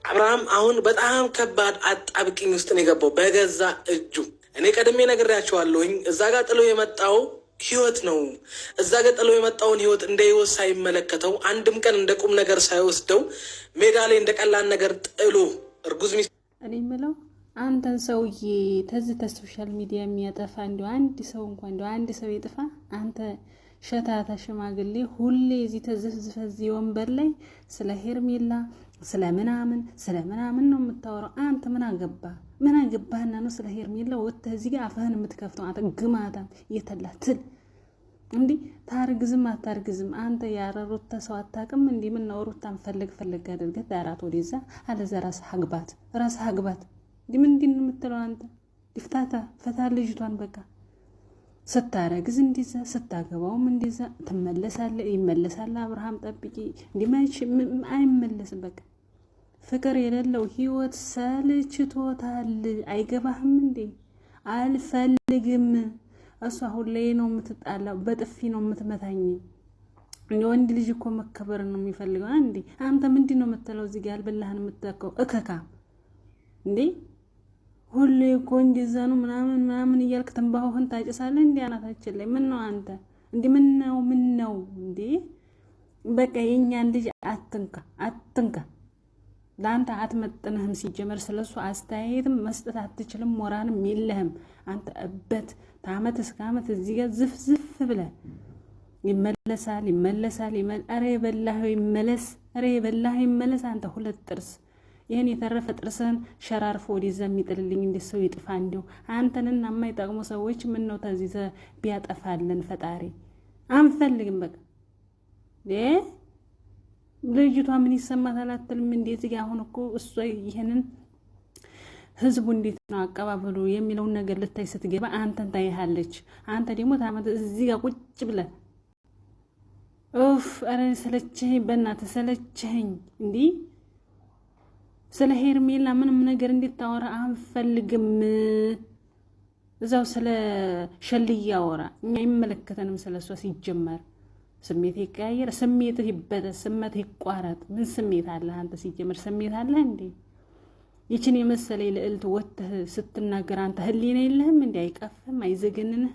አብርሃም አሁን በጣም ከባድ አጣብቂኝ ውስጥ ነው የገባው በገዛ እጁ። እኔ ቀድሜ ነግሬያቸዋለሁኝ። እዛ ጋር ጥሎ የመጣው ህይወት ነው። እዛ ጋር ጥሎ የመጣውን ህይወት እንደ ህይወት ሳይመለከተው አንድም ቀን እንደ ቁም ነገር ሳይወስደው ሜዳ ላይ እንደ ቀላል ነገር ጥሎ እርጉዝ እኔ የምለው አንተን ሰውዬ ተዚህ ተሶሻል ሚዲያ የሚያጠፋ እንዲሁ አንድ ሰው እንኳን እንዲሁ አንድ ሰው ይጥፋ። አንተ ሸታታ ሽማግሌ ሁሌ እዚህ ተዘፍዝፈዚ ወንበር ላይ ስለ ሄርሜላ ስለ ምናምን ነው የምታወራው። አንተ ምን አገባህና ነው ስለ ሄርሜላ ወጥተህ እዚህ ጋር አፍህን የምትከፍተው? አንተ ግማታም የተላትል እንዴ ታርግዝም አታርግዝም አንተ ያረሩት ሰው አታውቅም እንዴ? ምን ነው ሩታን ፈልግ አድርገህ ዳራት ወደዛ አለዛ ራስህ አግባት እንዴ ምንድን ነው የምትለው አንተ? ድፍታታ ፈታ ልጅቷን በቃ ስታረግዝ እንደዛ ስታገባውም እንደዛ ይመለሳል። አብርሃም ጠብቂ እንዲማይች አይመለስም። በቃ ፍቅር የሌለው ህይወት ሰልችቶታል። አይገባህም እንዴ? አልፈልግም። እሷ ሁሌ ነው የምትጣላው፣ በጥፊ ነው የምትመታኝ። ወንድ ልጅ እኮ መከበር ነው የሚፈልገው። እንዴ አንተ ምንድን ነው የምትለው? እዚህ ጋር ያልበላህን የምትተከው እከካ እንዴ ሁሌ እኮ እንደዛ ነው ምናምን እያልክ ትንባሆህን ታጭሳለህ እንዴ አናታችን ላይ። ምን ነው አንተ እንዴ? ምን ነው እንዴ? በቃ የኛን ልጅ አትንካ። ለአንተ አትመጥንህም። ሲጀመር ስለሱ አስተያየትም መስጠት አትችልም። ሞራንም የለህም አንተ እበት። ታመት እስከ አመት እዚህ ጋር ዝፍ ብለህ ይመለሳል። አረ የበላህ ይመለስ። አንተ ሁለት ጥርስ ይሄን የተረፈ ጥርስን ሸራርፎ ወደዛ የሚጥልልኝ እንደ ሰው ይጥፋ። እንዲው አንተንና የማይጠቅሙ ሰዎች ምን ነው ተዚዘ ቢያጠፋልን ፈጣሪ አንፈልግም። በቃ ልጅቷ ምን ይሰማታል አትልም? እንዴት ጋር አሁን እኮ እሷ ይሄንን ህዝቡ እንዴት ነው አቀባበሉ የሚለውን ነገር ልታይ ስትገባ አንተን ታይሃለች። አንተ ደግሞ ታመት እዚህ ጋር ቁጭ ብለህ አረ ሰለቸኝ፣ በእናትህ ሰለቸኝ። እንዴ ስለ ሄርሜላ ምንም ነገር እንድታወራ አንፈልግም። እዛው ስለ ሸልያ አወራ፣ እኛ አይመለከተንም ስለሷ። ሲጀመር ስሜት ይቀያየር፣ ስሜት ይበጠስ፣ ስሜት ይቋረጥ። ምን ስሜት አለ አንተ? ሲጀመር ስሜት አለ እንዴ? ይችን የመሰለ ልዕልት ወጥተህ ስትናገር አንተ ህሊና የለህም እንዴ? አይቀፍም? አይዘገንንህ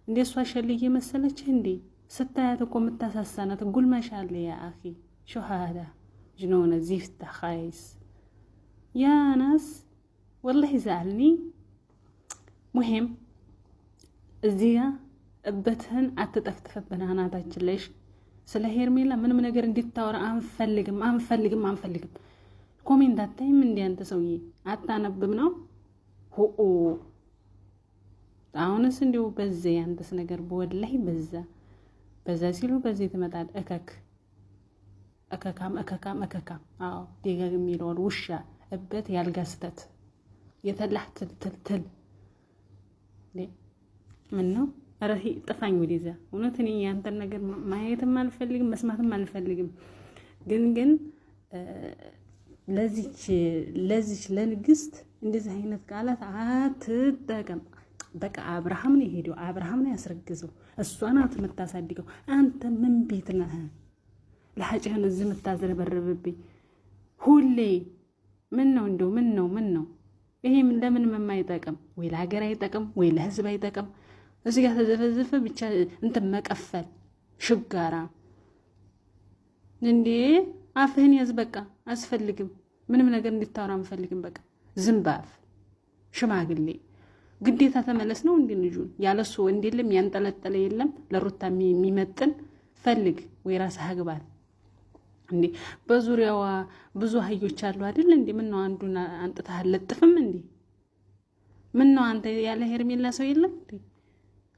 እንዴ? እሷ ሸልዬ መሰለችህ እንዴ? ስታያት እኮ የምታሳሳናት ጉልመሻለ። ያ አኺ ሹሃዳ ጅኖነ ዚፍታ ኻይስ ያ ናስ ወላሂ ዛልኒ። ሙሂም እዚያ እበትህን አትጠፍጥፈብን አናታችን ላይ። ስለ ሄርሜላ ምንም ነገር እንድታወራ አንፈልግም። ኮሜንት አታይም እንዴ አንተ ሰውዬ? አታነብም ነው ሆኦ። አሁንስ እንዲሁ በዛ ያንተስ ነገር በወላሂ በዛ ሲሉ በዚህ ትመጣል። እከካም አዎ ደጋግም ይለዋል ውሻ እበት ያልጋ ስተት የተላህ ትልትል ምን ነው? ኧረ ጥፋኝ ወደዛ። እውነት እኔ ያንተን ነገር ማየትም አልፈልግም መስማትም አልፈልግም። ግን ለዚች ለንግስት እንደዚህ አይነት ቃላት አትጠቀም። በቃ አብርሃም ነው የሄደው፣ አብርሃም ነው ያስረግዘው፣ እሷ ናት የምታሳድገው። አንተ ምን ቤት ነህ? ለሐጭህን እዚህ የምታዝረበርብብኝ ሁሌ ምን ነው? እንደው ምን ነው ይሄ? ለምን የማይጠቅም ወይ ለሀገር አይጠቅም ወይ ለህዝብ አይጠቅም። እዚህ ጋር ተዘፈዘፈ ብቻ እንትን መቀፈል ሽጋራ እንዴ! አፍህን ያዝ በቃ። አስፈልግም ምንም ነገር እንድታወራ አንፈልግም። በቃ ዝምባፍ ሽማግሌ ግዴታ ተመለስ ነው እንዴ? ልጁን ያለሱ ወንድ የለም ያንጠለጠለ የለም። ለሩታ የሚመጥን ፈልግ ወይ ራስህ አግባት እንዴ። በዙሪያዋ ብዙ አህዮች አሉ አይደል እንዴ? ምን ነው አንዱን አንጥተህ አለጥፍም እንዴ? ምን ነው አንተ ያለ ሄርሜላ ሰው የለም እንዴ?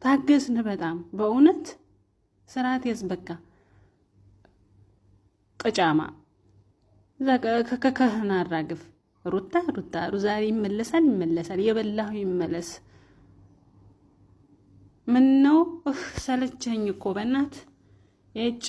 ታገስን በጣም በእውነት ስርዓት ያዝ በቃ። ቅጫማ ከከህና አራግፍ። ሩታ ዛሬ ይመለሳል። የበላሁ ይመለስ። ምን ነው ሰለቸኝ እኮ በእናት የጭ